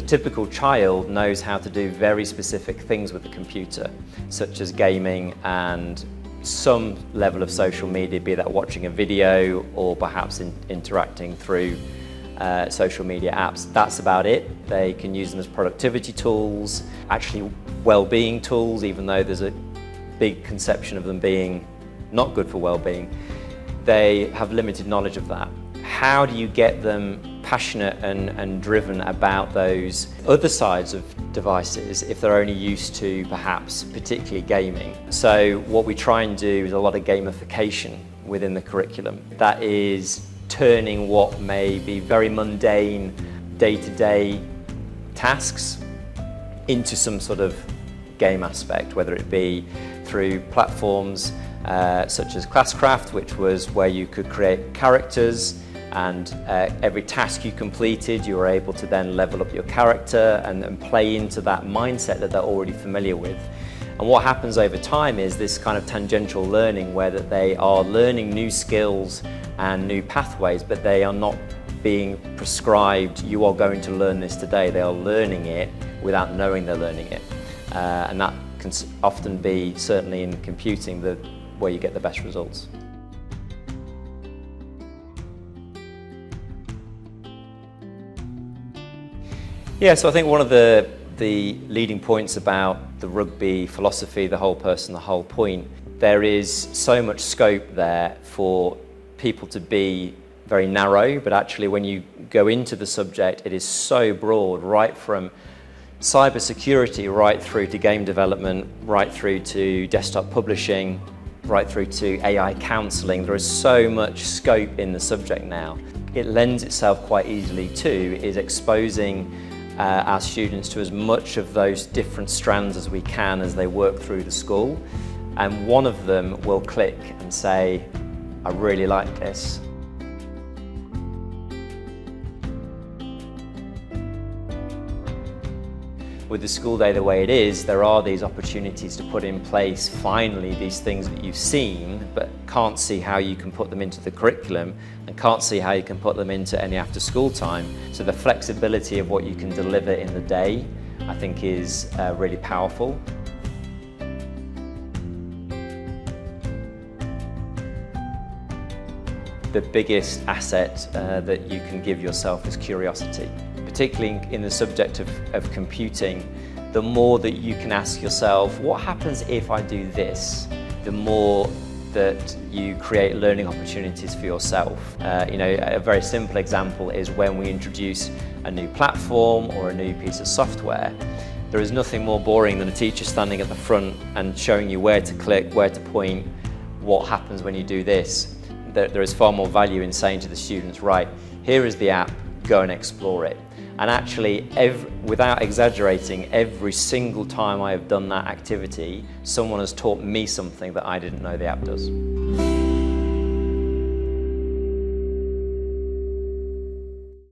typical child knows how to do very specific things with the computer, such as gaming and some level of social media, be that watching a video or perhaps interacting through social media apps. That's about it. They can use them as productivity tools, actually well-being tools, even though there's a big conception of them being not good for well-being. They have limited knowledge of that. How do you get them passionate and driven about those other sides of devices if they're only used to perhaps particularly gaming? So what we try and do is a lot of gamification within the curriculum. That is turning what may be very mundane day-to-day tasks into some sort of game aspect, whether it be through platforms such as Classcraft, which was where you could create characters, and every task you completed you were able to then level up your character and play into that mindset that they're already familiar with. And what happens over time is this kind of tangential learning, where that they are learning new skills and new pathways, but they are not being prescribed, you are going to learn this today. They are learning it without knowing they're learning it. And that can often be, certainly in computing, where you get the best results. Yeah, so I think one of the leading points about the rugby philosophy, the whole person, the whole point, there is so much scope there for people to be very narrow, but actually when you go into the subject, it is so broad, right from cybersecurity, right through to game development, right through to desktop publishing, right through to AI counselling. There is so much scope in the subject now. It lends itself quite easily to is exposing our students to as much of those different strands as we can as they work through the school, and one of them will click and say, I really like this. With the school day the way it is, there are these opportunities to put in place finally these things that you've seen but can't see how you can put them into the curriculum and can't see how you can put them into any after school time. So the flexibility of what you can deliver in the day, I think, is really powerful. The biggest asset that you can give yourself is curiosity. Particularly in the subject of computing, the more that you can ask yourself, what happens if I do this? The more that you create learning opportunities for yourself. A very simple example is when we introduce a new platform or a new piece of software. There is nothing more boring than a teacher standing at the front and showing you where to click, where to point, what happens when you do this. There is far more value in saying to the students, right, here is the app, go and explore it. And actually, without exaggerating, every single time I have done that activity, someone has taught me something that I didn't know the app does.